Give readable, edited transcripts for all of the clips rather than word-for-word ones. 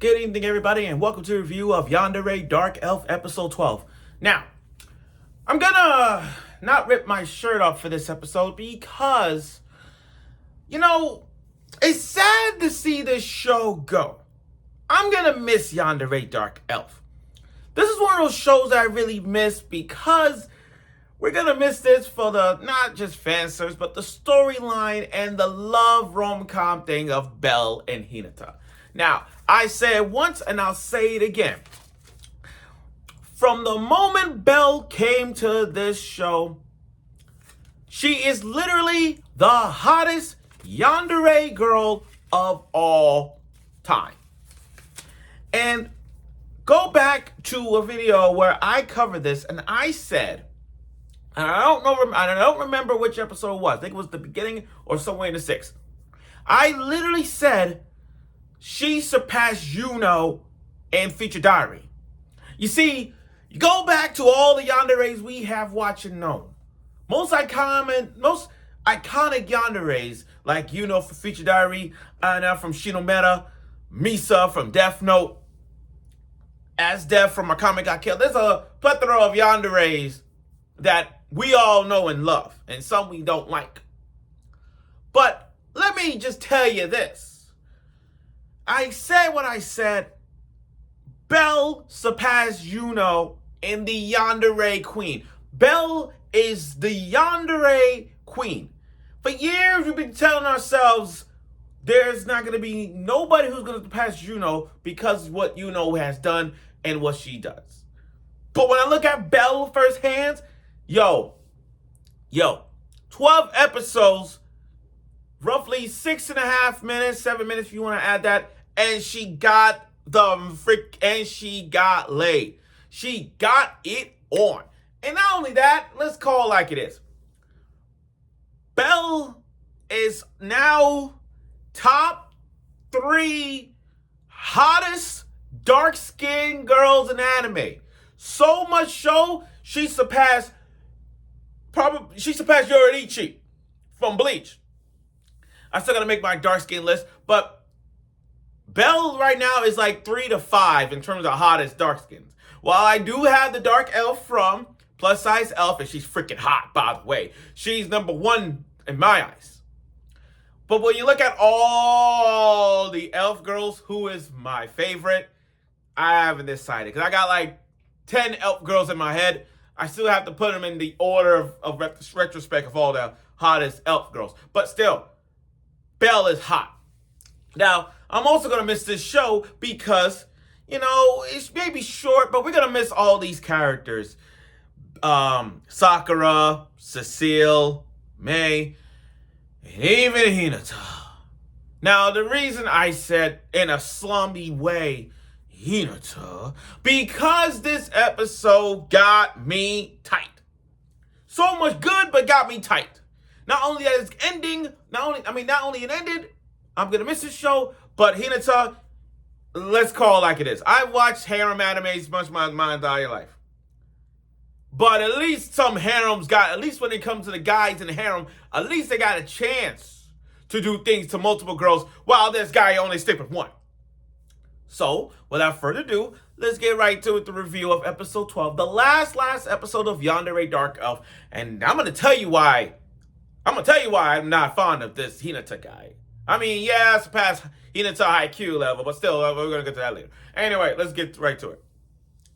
Good evening, everybody, and welcome to a review of Yandere Dark Elf Episode 12. Now, I'm gonna not rip my shirt off for this episode because, it's sad to see this show go. I'm gonna miss Yandere Dark Elf. This is one of those shows that I really miss because we're gonna miss this for the, not just fan service, but the storyline and the love rom-com thing of Belle and Hinata. Now, I said it once and I'll say it again. From the moment Belle came to this show, she is literally the hottest yandere girl of all time. And go back to a video where I covered this and I said, and I don't remember which episode it was. I think it was the beginning or somewhere in the 6th. I literally said she surpassed Yuno in Feature Diary. You see, you go back to all the yanderes we have watched and known. Most iconic yanderes, like Yuno from Feature Diary, Anna from Shinometa, Misa from Death Note, As Death from Akame Got Killed. There's a plethora of yanderes that we all know and love, and some we don't like. But let me just tell you this. I said what I said. Belle surpassed Yuno in the yandere queen. Belle is the yandere queen. For years, we've been telling ourselves there's not going to be nobody who's going to pass Yuno because of what Yuno has done and what she does. But when I look at Belle firsthand, 12 episodes, roughly 6.5 minutes, 7 minutes if you want to add that, and she got she got laid. She got it on. And not only that, let's call it like it is. Belle is now top 3 hottest dark-skinned girls in anime. So much so, she surpassed Yorinichi from Bleach. I still gotta make my dark skin list, but Belle right now is like 3 to 5 in terms of hottest dark skins. While I do have the dark elf from Plus Size Elf, and she's freaking hot, by the way. She's number 1 in my eyes. But when you look at all the elf girls, who is my favorite, I haven't decided. Because I got like 10 elf girls in my head. I still have to put them in the order of retrospect of all the hottest elf girls. But still, Belle is hot. Now, I'm also going to miss this show because, it's maybe short, but we're going to miss all these characters. Sakura, Cecile, May, and even Hinata. Now, the reason I said in a slummy way, Hinata, because this episode got me tight. So much good, but got me tight. Not only that it's ending, not only it ended, I'm gonna miss this show, but Hinata, let's call it like it is. I've watched harem animes much of my entire life. But at least some harems got, at least when it comes to the guys in the harem, at least they got a chance to do things to multiple girls, while this guy only stick with one. So, without further ado, let's get right to it, the review of episode 12, the last episode of Yandere Dark Elf. And I'm gonna tell you why I'm not fond of this Hinata guy. I mean, yeah, I surpassed Hinata IQ level, but still, we're going to get to that later. Anyway, let's get right to it.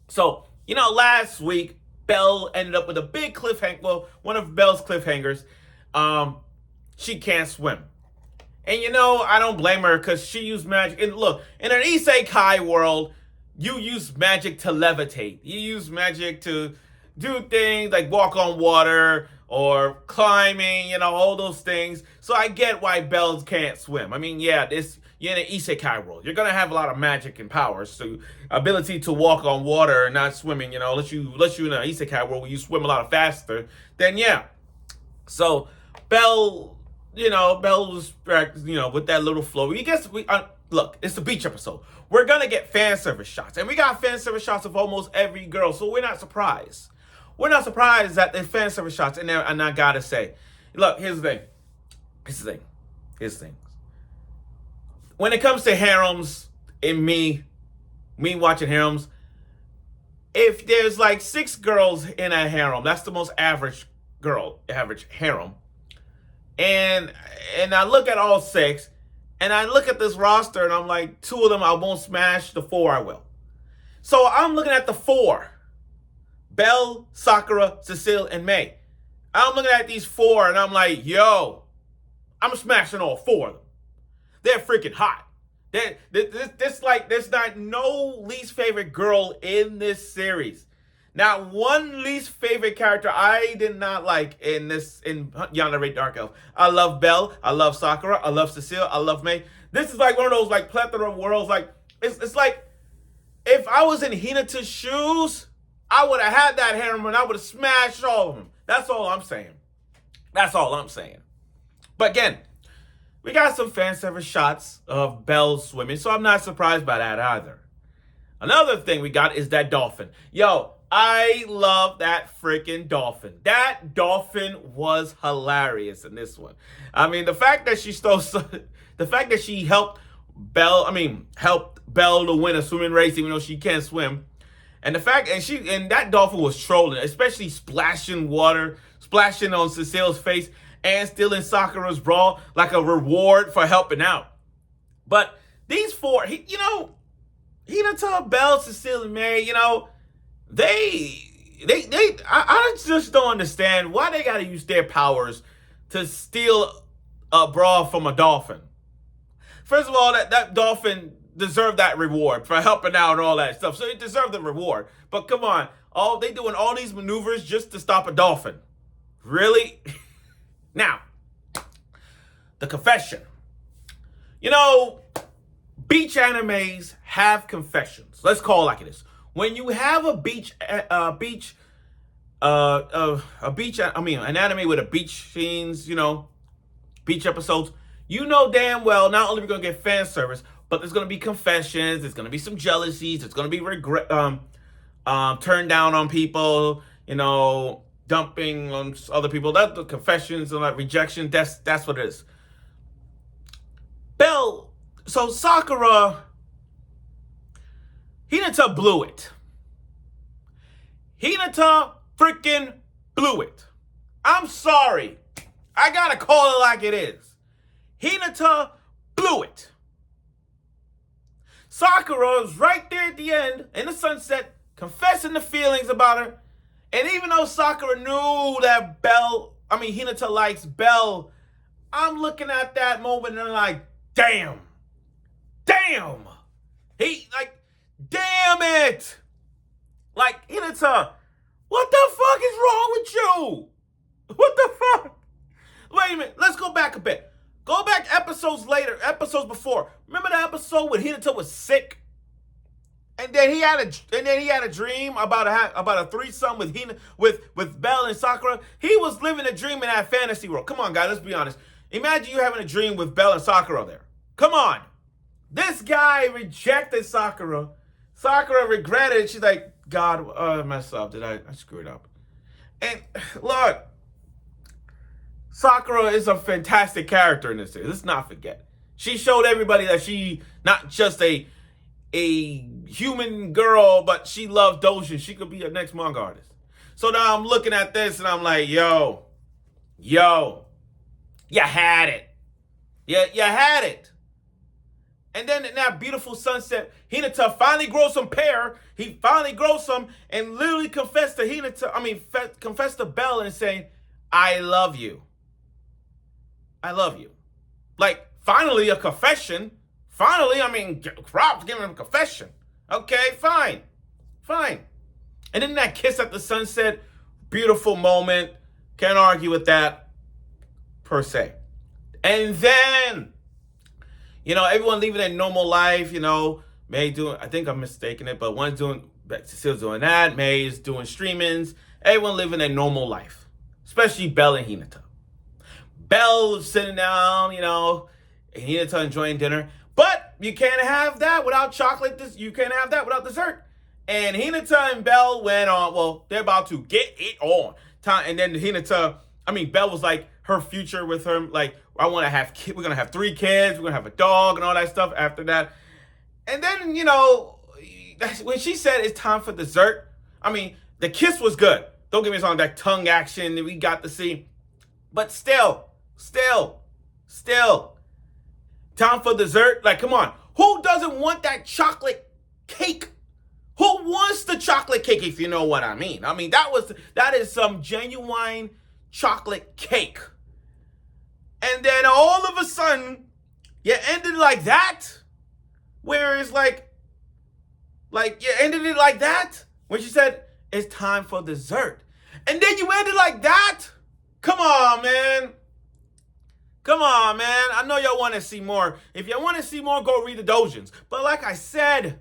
So, last week, Belle ended up with a big cliffhanger. Well, one of Belle's cliffhangers. She can't swim. And, I don't blame her because she used magic. And look, in an isekai world, you use magic to levitate. You use magic to do things like walk on water or climbing, all those things. So I get why Belle can't swim. I mean, yeah, you're in an isekai world. You're going to have a lot of magic and powers. So ability to walk on water and not swimming, unless you in an isekai world where you swim a lot faster, then yeah. So Belle, Belle was, with that little flow. Look, it's the beach episode. We're going to get fan service shots. And we got fan service shots of almost every girl. So we're not surprised. We're not surprised that the fan service shots in there, and I gotta say, look, here's the thing. When it comes to harems, in me, me watching harems, if there's like 6 girls in a harem, that's the most average harem. And I look at all 6, and I look at this roster, and I'm like, 2 of them I won't smash, the 4 I will. So I'm looking at the 4. Belle, Sakura, Cecile, and May. I'm looking at these 4, and I'm like, yo, I'm smashing all 4 of them. They're freaking hot. There's not no least favorite girl in this series. Not one least favorite character I did not like in Yandere Dark Elf. I love Belle. I love Sakura. I love Cecile. I love May. This is like one of those like plethora of worlds. Like it's like if I was in Hinata's shoes, I would have had that harem and I would have smashed all of them. That's all I'm saying. That's all I'm saying. But again, we got some fan service shots of Belle swimming, so I'm not surprised by that either. Another thing we got is that dolphin. Yo, I love that freaking dolphin. That dolphin was hilarious in this one. I mean, the fact that she helped Belle to win a swimming race, even though she can't swim. And the fact, and that dolphin was trolling, especially splashing on Cecile's face and stealing Sakura's bra like a reward for helping out. But these 4, Hinata, Belle, Cecile, and May, I just don't understand why they gotta use their powers to steal a bra from a dolphin. First of all, that dolphin deserved that reward for helping out and all that stuff. So it deserved the reward. But come on, they doing all these maneuvers just to stop a dolphin. Really? Now, the confession. Beach animes have confessions. Let's call it like it is. When you have an anime with a beach scenes, beach episodes, damn well, not only are we going to get fan service, but there's going to be confessions, there's going to be some jealousies, there's going to be turned down on people, dumping on other people. That's the confessions and like rejection. That's what it is. So Sakura, Hinata blew it. Hinata freaking blew it. I'm sorry. I gotta call it like it is. Hinata blew it. Sakura was right there at the end, in the sunset, confessing the feelings about her. And even though Sakura knew that Hinata likes Belle, I'm looking at that moment and I'm like, damn. Damn it. Like, Hinata, what the fuck is wrong with you? What the fuck? Wait a minute, let's go back a bit. Go back episodes before. Remember the episode when Hinata was sick? And then he had a dream about a threesome with Belle and Sakura. He was living a dream in that fantasy world. Come on, guys, let's be honest. Imagine you having a dream with Belle and Sakura there. Come on. This guy rejected Sakura. Sakura regretted it. She's like, God, I messed up. I screwed up. And look, Sakura is a fantastic character in this series. Let's not forget. She showed everybody that she not just a human girl, but she loves doujin. She could be a next manga artist. So now I'm looking at this and I'm like, yo, you had it. Yeah, you had it. And then in that beautiful sunset, Hinata finally grows some hair. He finally grows some and literally confessed to Belle and saying, I love you. I love you. Like, finally a confession. Finally, props giving him a confession. Okay, fine. And then that kiss at the sunset, beautiful moment. Can't argue with that, per se. And then, everyone leaving their normal life, May doing, I think I'm mistaken it, but Cecile's doing that. May is doing streamings. Everyone living their normal life, especially Belle and Hinata. Belle sitting down, and Hinata enjoying dinner. But you can't have that without chocolate. You can't have that without dessert. And Hinata and Belle went on, well, they're about to get it on. And then Belle was like, her future with her, like, we're going to have 3 kids, we're going to have a dog and all that stuff after that. And then, when she said it's time for dessert, I mean, the kiss was good. Don't get me wrong, that tongue action that we got to see. But still, time for dessert? Like, come on. Who doesn't want that chocolate cake? Who wants the chocolate cake, if you know what I mean? I mean, that is some genuine chocolate cake. And then all of a sudden, you ended like that? Where it's like you ended it like that? When she said, it's time for dessert. And then you ended like that? Come on, man. Come on, man. I know y'all want to see more. If you want to see more, go read the dojins. But like I said,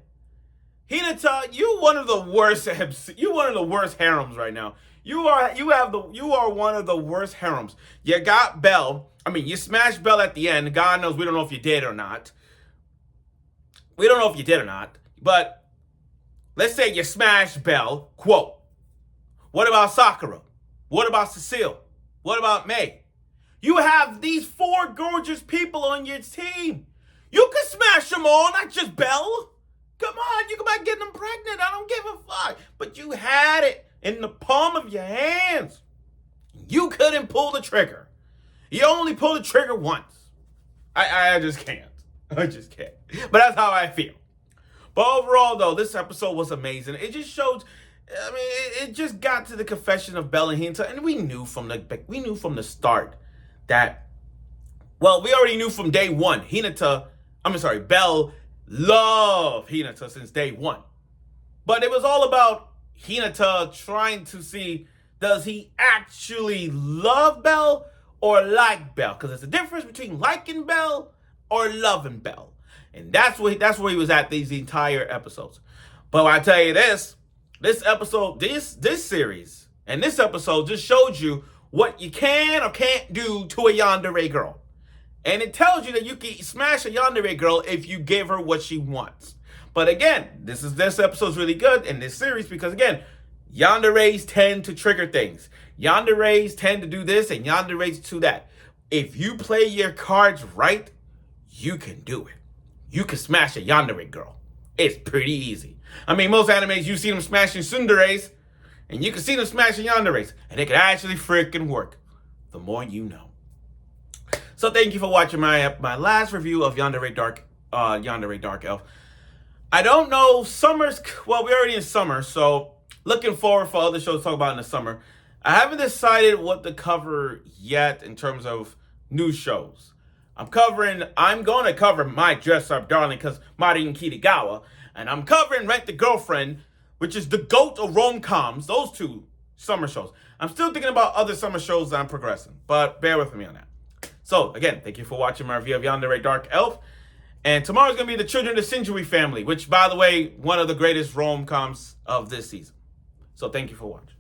Hinata, you one of the worst harems right now. You are one of the worst harems. You got Belle. I mean, you smashed Belle at the end. God knows we don't know if you did or not. We don't know if you did or not. But let's say you smashed Belle. Quote. What about Sakura? What about Cecile? What about May? You have these 4 gorgeous people on your team. You can smash them all, not just Belle. Come on, you come back getting them pregnant. I don't give a fuck. But you had it in the palm of your hands. You couldn't pull the trigger. You only pulled the trigger once. I just can't. I just can't. But that's how I feel. But overall, though, this episode was amazing. It just showed. I mean, it just got to the confession of Belle and Hinata, and we knew from the start that. Well, we already knew from day one. Belle loved Hinata since day one, but it was all about Hinata trying to see, does he actually love Belle or like Belle? Because there's a difference between liking Belle or loving Belle. And that's where he was at these entire episodes. But I tell you this episode, this series, and this episode just showed you what you can or can't do to a yandere girl. And it tells you that you can smash a yandere girl if you give her what she wants. But again, this episode's really good in this series because, again, yanderes tend to trigger things. Yanderes tend to do this and yanderes do that. If you play your cards right, you can do it. You can smash a yandere girl. It's pretty easy. I mean, most animes, you see them smashing tsunderes, and you can see them smashing yanderes, and it can actually freaking work. The more you know. So thank you for watching my last review of Yandere Dark Elf. I don't know, we're already in summer, so looking forward for other shows to talk about in the summer. I haven't decided what to cover yet in terms of new shows. I'm going to cover My Dress Up Darling because Marin Kirigawa, and I'm covering Rent the Girlfriend, which is the GOAT of rom-coms, those 2 summer shows. I'm still thinking about other summer shows that I'm progressing, but bear with me on that. So, again, thank you for watching my review of Yandere Dark Elf. And tomorrow's going to be The Children of the Shinjui Family, which, by the way, one of the greatest rom-coms of this season. So, thank you for watching.